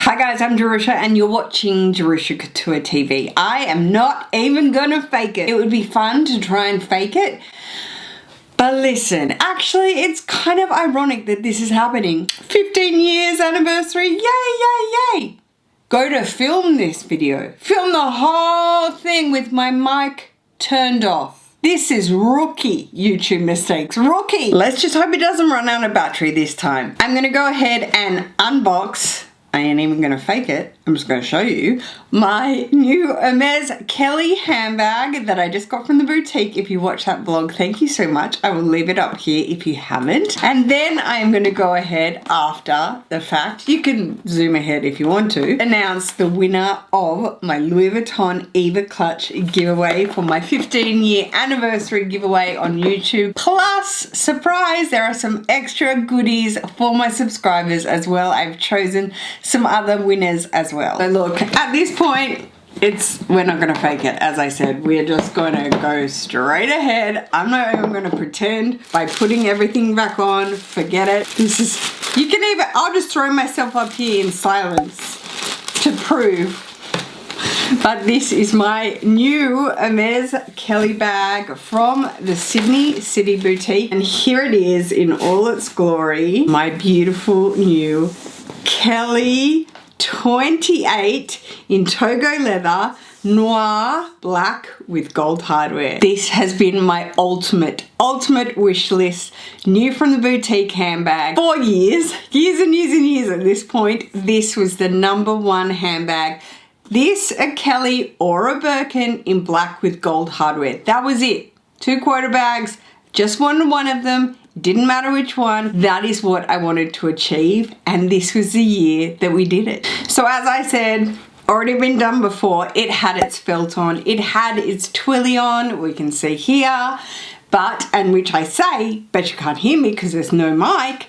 Hi guys, I'm Jerusha and you're watching JerushaCouture.pty. I am not even gonna fake it. It would be fun to try and fake it. But listen, actually it's kind of ironic that this is happening. 15 years anniversary, yay, yay, yay. Go to film this video. Film the whole thing with my mic turned off. This is rookie YouTube mistakes, rookie. Let's just hope it doesn't run out of battery this time. I'm gonna go ahead and unbox. I ain't even gonna fake it. I'm just gonna show you my new Hermes Kelly handbag that I just got from the boutique. If you watch that vlog, thank you so much. I will leave it up here if you haven't. And then I am gonna go ahead after the fact, you can zoom ahead if you want to, announce the winner of my Louis Vuitton Eva Clutch giveaway for my 15-year anniversary giveaway on YouTube. Plus, surprise, there are some extra goodies for my subscribers as well. I've chosen some other winners as well. So look, at this point, we're not gonna fake it. As I said, we're just gonna go straight ahead. I'm not even gonna pretend by putting everything back on. Forget it. I'll just throw myself up here in silence to prove. But this is my new Hermes Kelly bag from the Sydney City Boutique. And here it is in all its glory. My beautiful new Kelly 28 in Togo leather, noir black with gold hardware. This has been my ultimate wish list. New from the boutique handbag for years and years at this point. This was the #1 handbag. This, a Kelly or a Birkin in black with gold hardware. That was it. 2 quarter bags, just wanted one of them. Didn't matter which one. That is what I wanted to achieve, and this was the year that we did it. So as I said, already been done before, it had its felt on, it had its Twillie on, we can see here, and which I say, but you can't hear me because there's no mic,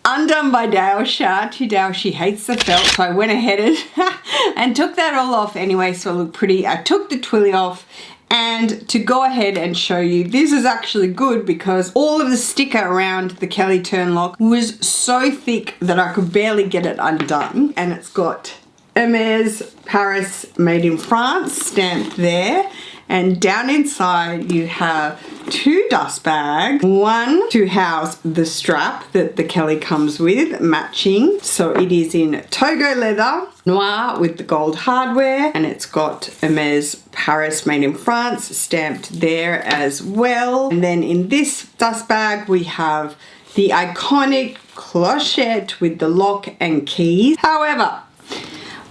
undone by Jerusha. She hates the felt, so I went ahead and took that all off anyway, so it looked pretty. I took the Twillie off. And to go ahead and show you, this is actually good because all of the sticker around the Kelly turn lock was so thick that I could barely get it undone. And it's got Hermes Paris made in France stamped there. And down inside you have 2 dust bags, one to house the strap that the Kelly comes with, matching. So it is in Togo leather, noir with the gold hardware, and it's got Hermes Paris made in France stamped there as well. And then in this dust bag we have the iconic clochette with the lock and keys. However,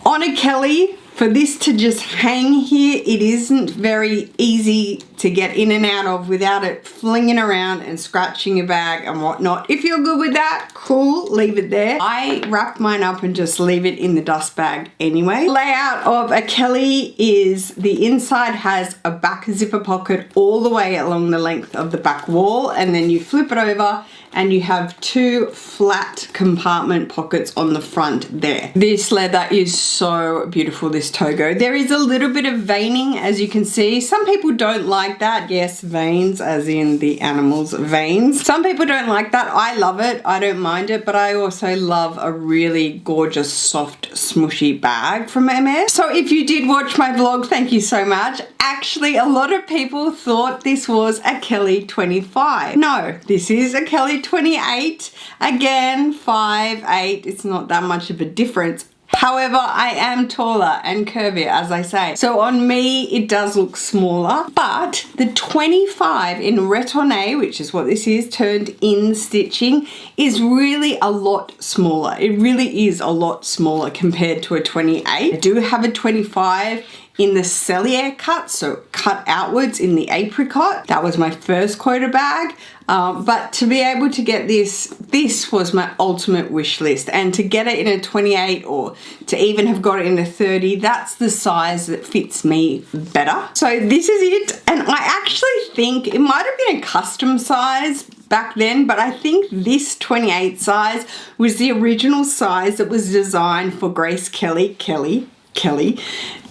on a Kelly, for this to just hang here, it isn't very easy to get in and out of without it flinging around and scratching your bag and whatnot. If you're good with that, cool, leave it there. I wrap mine up and just leave it in the dust bag anyway. Layout of a Kelly is the inside has a back zipper pocket all the way along the length of the back wall, and then you flip it over and you have 2 flat compartment pockets on the front there. This leather is so beautiful, this Togo. There is a little bit of veining, as you can see. Some people don't like that. Yes, veins as in the animal's veins. Some people don't like that. I love it. I don't mind it, but I also love a really gorgeous, soft, smushy bag from Hermes. So if you did watch my vlog, thank you so much. Actually, a lot of people thought this was a Kelly 25. No, this is a Kelly 28. Again, 5'8". It's not that much of a difference. However, I am taller and curvier, as I say. So on me, it does look smaller, but the 25 in retourné, which is what this is, turned in stitching, is really a lot smaller. It really is a lot smaller compared to a 28. I do have a 25 in the Cellier cut, so cut outwards in the apricot. That was my first quarter bag. But to be able to get this was my ultimate wish list. And to get it in a 28 or to even have got it in a 30, that's the size that fits me better. So this is it. And I actually think it might have been a custom size back then, but I think this 28 size was the original size that was designed for Grace Kelly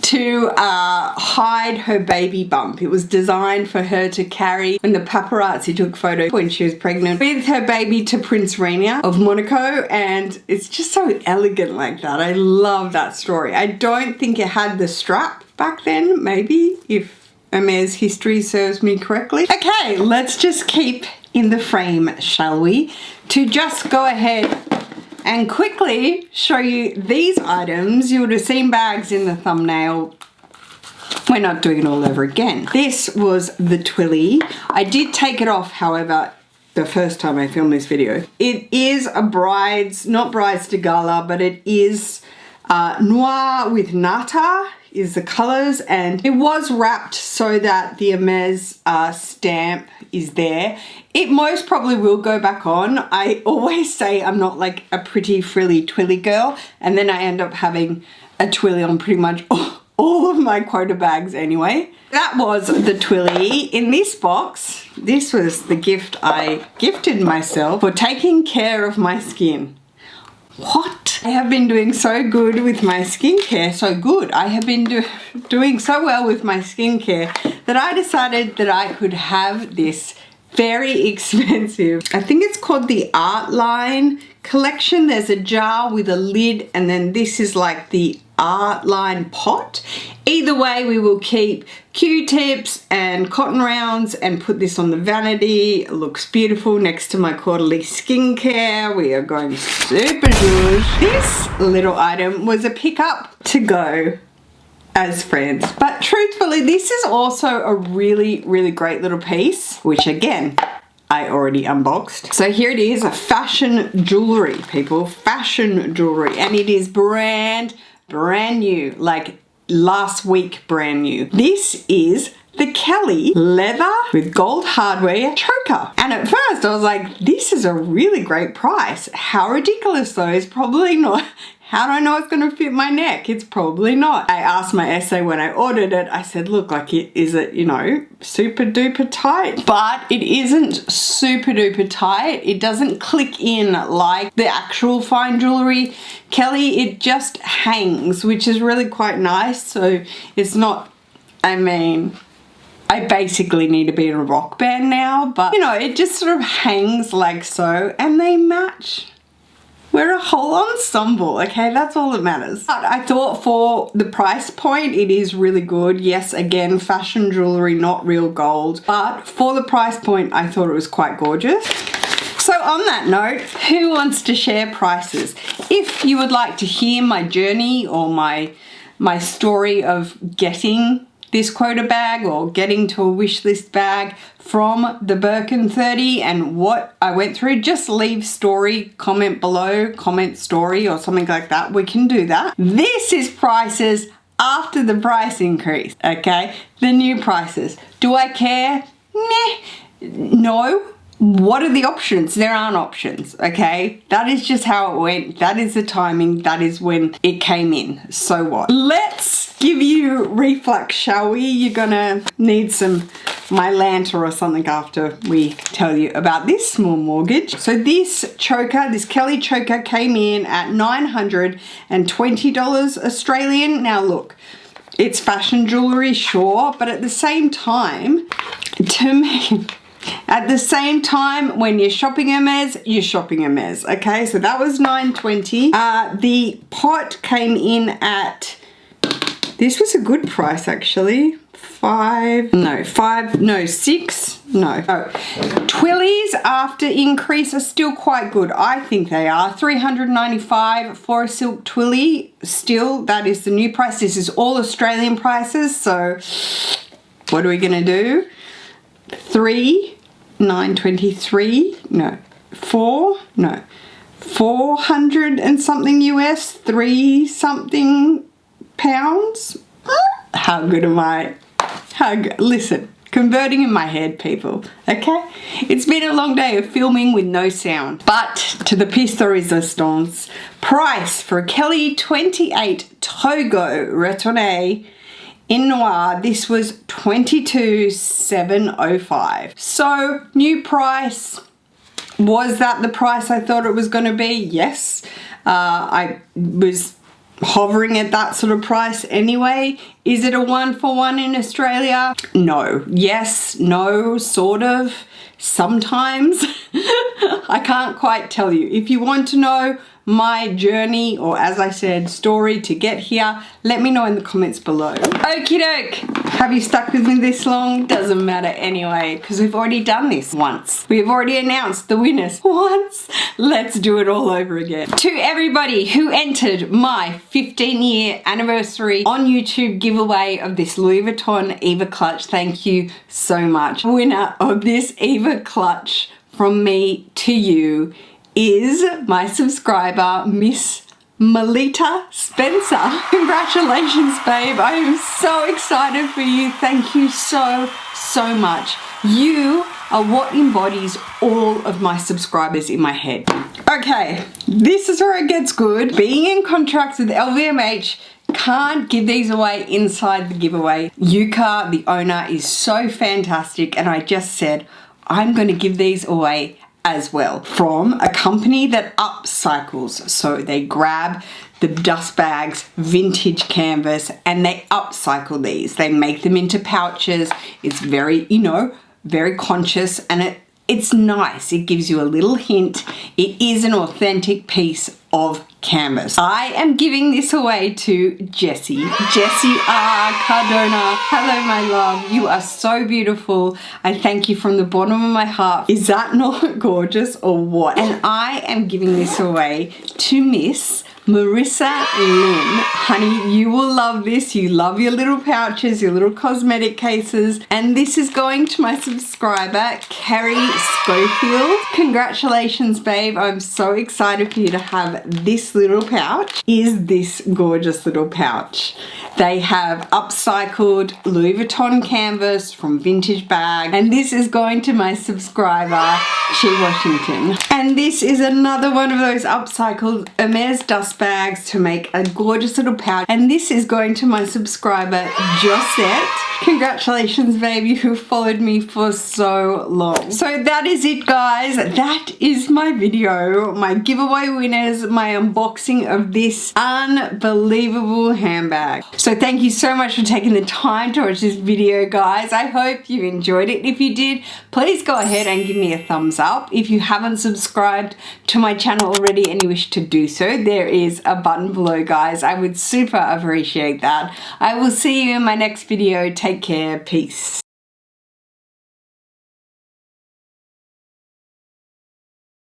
to hide her baby bump. It was designed for her to carry when the paparazzi took photos when she was pregnant with her baby to Prince Rainier of Monaco, and it's just so elegant like that. I love that story. I don't think it had the strap back then, maybe, if Hermes history serves me correctly. Okay, let's just keep in the frame, shall we? To just go ahead and quickly show you these items. You would have seen bags in the thumbnail. We're not doing it all over again. This was the Twillie. I did take it off, however, the first time I filmed this video. It is a bride's, not bride's de gala, but it is noir with nata is the colors, and it was wrapped so that the Hermes stamp is there. It most probably will go back on. I always say I'm not like a pretty frilly Twillie girl, and then I end up having a Twillie on pretty much all of my quota bags anyway. That was the Twillie. In this box, this was the gift I gifted myself for taking care of my skin. What? I have been doing so good with my skincare, so good. I have been doing so well with my skincare that I decided that I could have this very expensive, I think it's called the Art Line collection. There's a jar with a lid, and then this is like the Art Line pot. Either way, we will keep Q-tips and cotton rounds and put this on the vanity. It looks beautiful next to my quarterly skincare. We are going super good. This little item was a pickup to go as friends, but truthfully, this is also a really, really great little piece, which again, I already unboxed. So here it is, fashion jewelry, people, fashion jewelry, and it is brand new, like last week brand new. This is the Kelly leather with gold hardware choker. And at first I was like, this is a really great price. How ridiculous though, it's probably not. How do I know it's gonna fit my neck? It's probably not. I asked my essay when I ordered it, I said, look, like is it, you know, super duper tight? But it isn't super duper tight. It doesn't click in like the actual fine jewelry Kelly. It just hangs, which is really quite nice. So it's not, I mean, I basically need to be in a rock band now, but you know, it just sort of hangs like so, and they match. We're a whole ensemble, okay? That's all that matters. But I thought for the price point, it is really good. Yes, again, fashion jewelry, not real gold. But for the price point, I thought it was quite gorgeous. So on that note, who wants to share prices? If you would like to hear my journey or my story of getting this quota bag or getting to a wish list bag from the Birkin 30 and what I went through, just leave story, comment below, comment story or something like that. We can do that. This is prices after the price increase, okay? The new prices. Do I care? Meh. No. What are the options? There aren't options, okay? That is just how it went. That is the timing. That is when it came in. So what? Let's give you reflux, shall we? You're gonna need some Mylanta or something after we tell you about this small mortgage. So this choker, this Kelly choker came in at $920 Australian. Now look, it's fashion jewelry, sure, but at the same time, to me, at the same time, when you're shopping Hermes, you're shopping Hermes, okay? So that was $920. The pot came in at, this was a good price actually. Six. Twillies after increase are still quite good. I think they are. $395 for a silk Twillie. Still, that is the new price. This is all Australian prices. So what are we gonna do? $400 and something US, 3 something pounds. How good am I? How good? Listen, converting in my head, people, okay? It's been a long day of filming with no sound. But to the pièce de résistance, price for a Kelly 28 Togo retourné in noir, this was $22,705. So new price. Was that the price I thought it was going to be? Yes. I was hovering at that sort of price anyway. Is it a 1-for-1 in Australia? No. Yes, no, sort of, sometimes. I can't quite tell you. If you want to know my journey, or as I said, story to get here, let me know in the comments below. Okie doke. Have you stuck with me this long? Doesn't matter anyway, because we've already done this once. We've already announced the winners once. Let's do it all over again. To everybody who entered my 15-year anniversary on YouTube giveaway of this Louis Vuitton Eva clutch, thank you so much. Winner of this Eva clutch from me to you is my subscriber, Miss Melita Spencer. Congratulations, babe. I am so excited for you. Thank you so much. You are what embodies all of my subscribers in my head. Okay, this is where it gets good. Being in contracts with LVMH, can't give these away inside the giveaway. Yuka, the owner, is so fantastic, and I just said, I'm going to give these away as well, from a company that upcycles. So they grab the dust bags, vintage canvas, and they upcycle these. They make them into pouches. It's very, you know, very conscious, and it's nice. It gives you a little hint. It is an authentic piece of canvas. I am giving this away to Jessie R. Cardona. Hello, my love. You are so beautiful. I thank you from the bottom of my heart. Is that not gorgeous or what? And I am giving this away to Miss Marissa Lynn. Honey, you will love this. You love your little pouches, your little cosmetic cases. And this is going to my subscriber, Carrie Schofield. Congratulations, babe. I'm so excited for you to have this little pouch. Is this gorgeous little pouch? They have upcycled Louis Vuitton canvas from Vintage Bag. And this is going to my subscriber, She Washington. And this is another one of those upcycled Hermes dust bags to make a gorgeous little pouch. And this is going to my subscriber, Josette. Congratulations, baby, who followed me for so long. So that is it, guys. That is my video, my giveaway winners, my unboxing of this unbelievable handbag. So thank you so much for taking the time to watch this video, guys. I hope you enjoyed it. If you did, please go ahead and give me a thumbs up. If you haven't subscribed to my channel already and you wish to do so, there is a button below, guys. I would super appreciate that. I will see you in my next video. Take care. Peace.